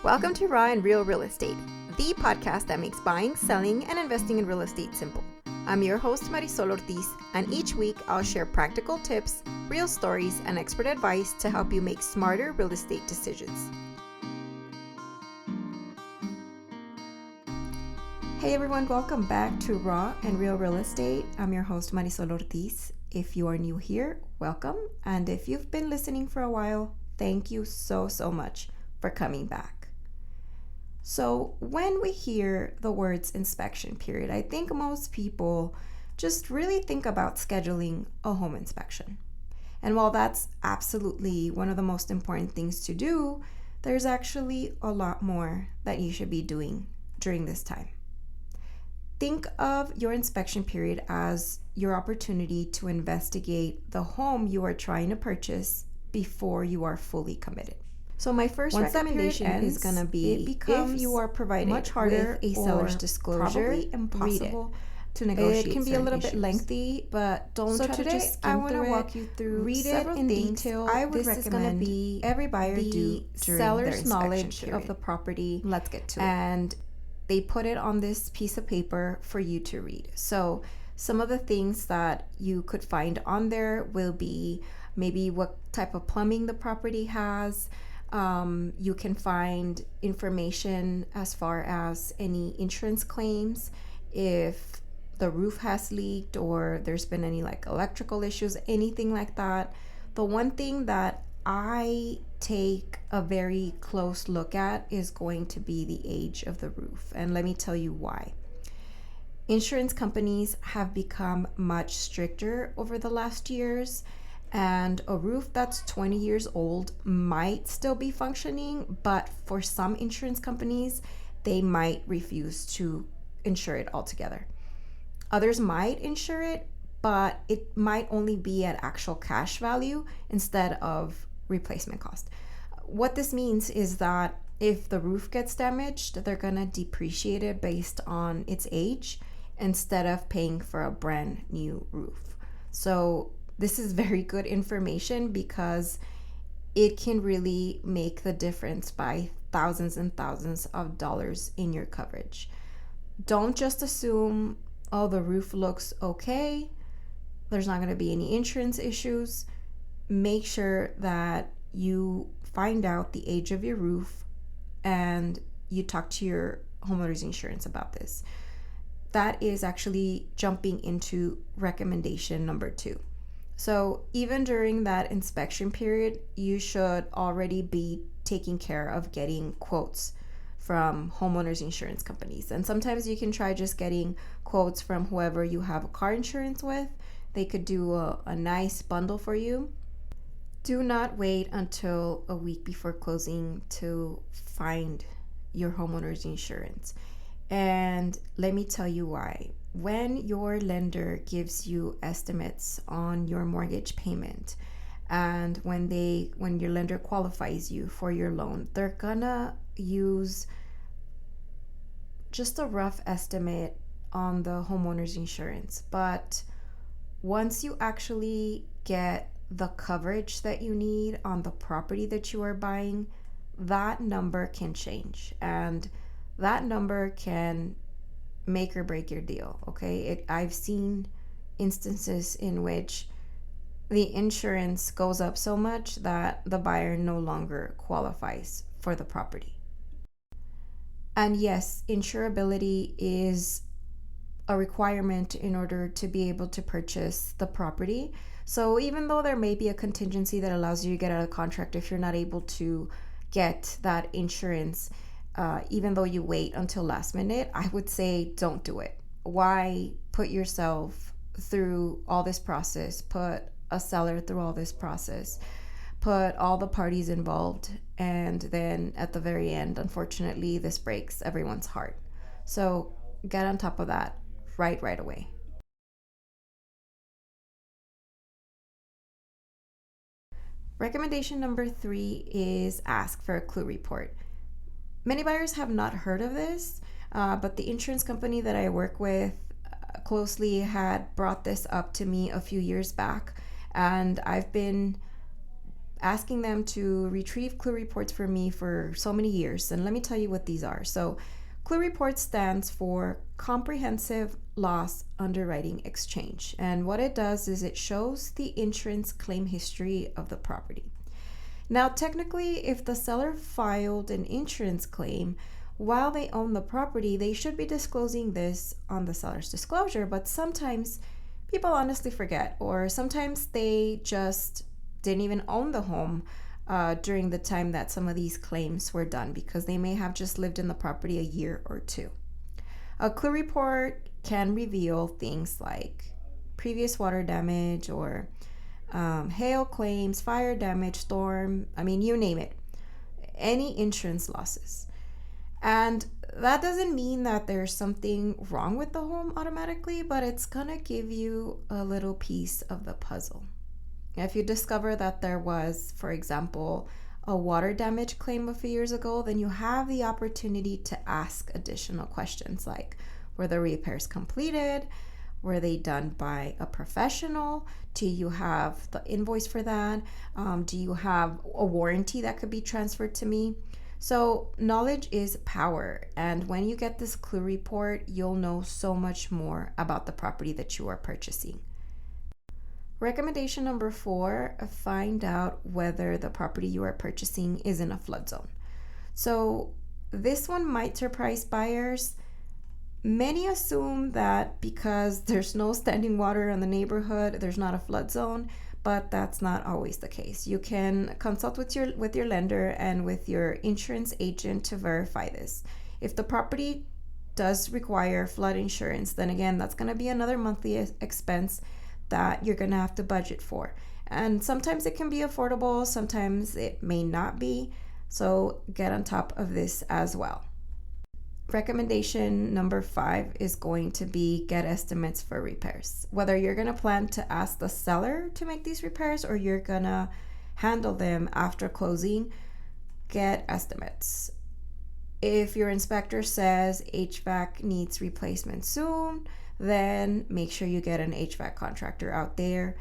Welcome to Raw and Real Real Estate, the podcast that makes buying, selling, and investing in real estate simple. I'm your host, Marisol Ortiz, and each week I'll share practical tips, real stories, and expert advice to help you make smarter real estate decisions. Hey everyone, welcome back to Raw and Real Real Estate. I'm your host, Marisol Ortiz. If you are new here, welcome. And if you've been listening for a while, thank you so much for coming back. So when we hear the words inspection period, I think most people just really think about scheduling a home inspection. And while that's absolutely one of the most important things to do, there's actually a lot more that you should be doing during this time. Think of your inspection period as your opportunity to investigate the home you are trying to purchase before you are fully committed. So my first recommendation is going to be if you are provided much harder with a seller's disclosure, probably impossible to negotiate. It can be a little bit lengthy, but don't try to just skim through it. Walk you through read it in detail. I would recommend be every buyer do during seller's knowledge period of the property. Let's get to it. And they put it on this piece of paper for you to read. So some of the things that you could find on there will be maybe what type of plumbing the property has. You can find information as far as any insurance claims, if the roof has leaked or there's been any like electrical issues, anything like that. The one thing that I take a very close look at is going to be the age of the roof. And let me tell you why. Insurance companies have become much stricter over the last years. And a roof that's 20 years old might still be functioning, but for some insurance companies, they might refuse to insure it altogether. Others might insure it, but it might only be at actual cash value instead of replacement cost. What this means is that if the roof gets damaged, they're gonna depreciate it based on its age instead of paying for a brand new roof. So this is very good information because it can really make the difference by thousands and thousands of dollars in your coverage. Don't just assume, oh, the roof looks okay, there's not going to be any insurance issues. Make sure that you find out the age of your roof and you talk to your homeowner's insurance about this. That is actually jumping into recommendation number 2. So even during that inspection period, you should already be taking care of getting quotes from homeowners insurance companies. And sometimes you can try just getting quotes from whoever you have a car insurance with. They could do a nice bundle for you. Do not wait until a week before closing to find your homeowner's insurance. And let me tell you why. When your lender gives you estimates on your mortgage payment and when your lender qualifies you for your loan, they're gonna use just a rough estimate on the homeowner's insurance. But once you actually get the coverage that you need on the property that you are buying, that number can change, and that number can make or break your deal. Okay, I've seen instances in which the insurance goes up so much that the buyer no longer qualifies for the property. And yes, insurability is a requirement in order to be able to purchase the property. So even though there may be a contingency that allows you to get out of contract if you're not able to get that insurance, even though you wait until last minute, I would say don't do it. Why put yourself through all this process, put a seller through all this process, put all the parties involved, and then at the very end, unfortunately, this breaks everyone's heart. So get on top of that right away. Recommendation number 3 is ask for a clue report. Many buyers have not heard of this, but the insurance company that I work with closely had brought this up to me a few years back, and I've been asking them to retrieve clue reports for me for so many years. And let me tell you what these are. So clue report stands for Comprehensive Loss Underwriting Exchange. And what it does is it shows the insurance claim history of the property. Now, technically, if the seller filed an insurance claim while they own the property, they should be disclosing this on the seller's disclosure, but sometimes people honestly forget, or sometimes they just didn't even own the home during the time that some of these claims were done, because they may have just lived in the property a year or two. A clue report can reveal things like previous water damage or hail claims, fire damage, storm, you name it, any insurance losses. And that doesn't mean that there's something wrong with the home automatically, but it's gonna give you a little piece of the puzzle. If you discover that there was, for example, a water damage claim a few years ago, then you have the opportunity to ask additional questions like, were the repairs completed? Were they done by a professional? Do you have the invoice for that? Do you have a warranty that could be transferred to me? So knowledge is power. And when you get this clue report, you'll know so much more about the property that you are purchasing. Recommendation number 4, find out whether the property you are purchasing is in a flood zone. So this one might surprise buyers. Many assume that because there's no standing water in the neighborhood, there's not a flood zone, but that's not always the case. You can consult with your lender and with your insurance agent to verify this. If the property does require flood insurance, then again, that's going to be another monthly expense that you're going to have to budget for. And sometimes it can be affordable, sometimes it may not be. So get on top of this as well. Recommendation number 5 is going to be get estimates for repairs. Whether you're going to plan to ask the seller to make these repairs or you're going to handle them after closing, get estimates. If your inspector says HVAC needs replacement soon, then make sure you get an HVAC contractor out there.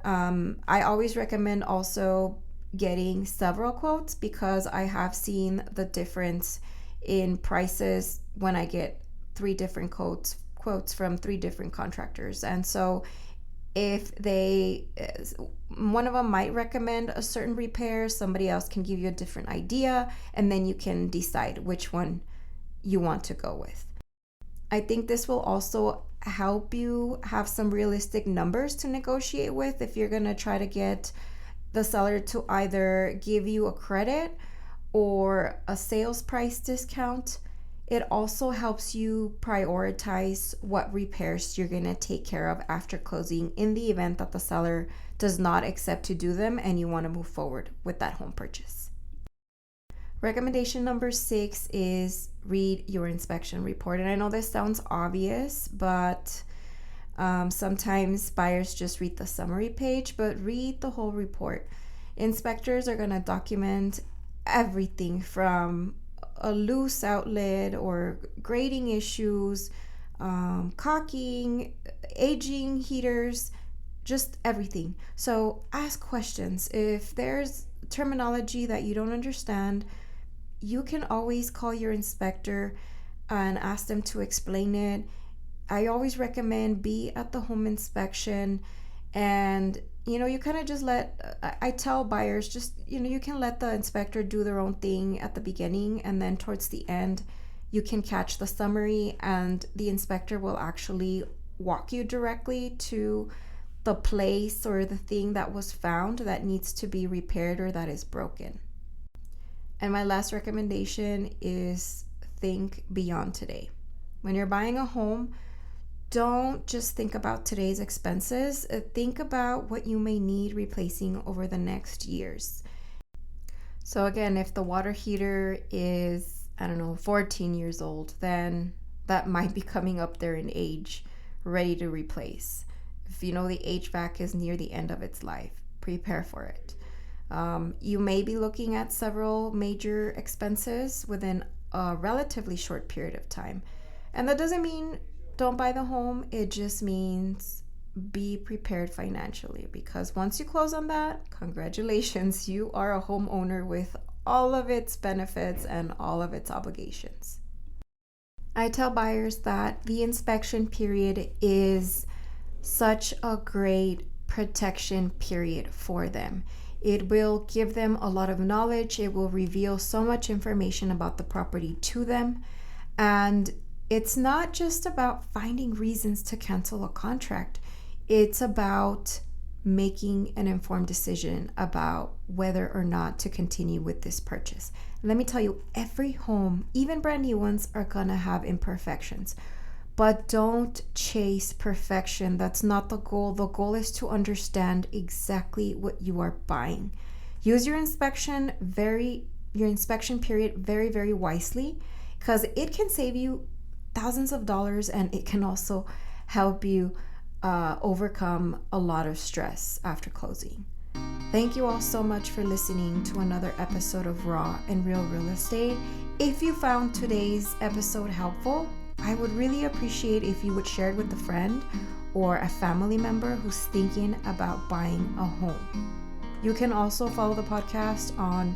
I always recommend also getting several quotes, because I have seen the difference in prices when I get 3 different quotes from 3 different contractors. And so if one of them might recommend a certain repair, somebody else can give you a different idea, and then you can decide which one you want to go with. I think this will also help you have some realistic numbers to negotiate with if you're going to try to get the seller to either give you a credit or a sales price discount. It also helps you prioritize what repairs you're going to take care of after closing in the event that the seller does not accept to do them and you want to move forward with that home purchase. Recommendation number 6 is read your inspection report. And I know this sounds obvious, but sometimes buyers just read the summary page, but read the whole report. Inspectors are going to document everything from a loose outlet or grading issues, caulking, aging heaters, just everything. So ask questions. If there's terminology that you don't understand, you can always call your inspector and ask them to explain it. I always recommend be at the home inspection, and you kind of just I tell buyers, just you can let the inspector do their own thing at the beginning, and then towards the end you can catch the summary and the inspector will actually walk you directly to the place or the thing that was found that needs to be repaired or that is broken. And my last recommendation is think beyond today. When you're buying a home, don't just think about today's expenses. Think about what you may need replacing over the next years. So again, if the water heater is, 14 years old, then that might be coming up there in age, ready to replace. If the HVAC is near the end of its life, prepare for it. You may be looking at several major expenses within a relatively short period of time. And that doesn't mean don't buy the home. It just means be prepared financially, because once you close on that, congratulations, you are a homeowner with all of its benefits and all of its obligations. I tell buyers that the inspection period is such a great protection period for them. It will give them a lot of knowledge. It will reveal so much information about the property to them. And it's not just about finding reasons to cancel a contract. It's about making an informed decision about whether or not to continue with this purchase. Let me tell you, every home, even brand new ones, are gonna have imperfections. But don't chase perfection. That's not the goal. The goal is to understand exactly what you are buying. Use your inspection period very, very wisely, because it can save you thousands of dollars, and it can also help you overcome a lot of stress after closing. Thank you all so much for listening to another episode of Raw and Real Real Estate. If you found today's episode helpful, I would really appreciate if you would share it with a friend or a family member who's thinking about buying a home. You can also follow the podcast on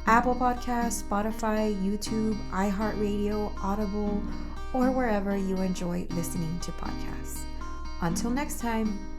Apple Podcasts, Spotify, YouTube, iHeartRadio, Audible, or wherever you enjoy listening to podcasts. Until next time.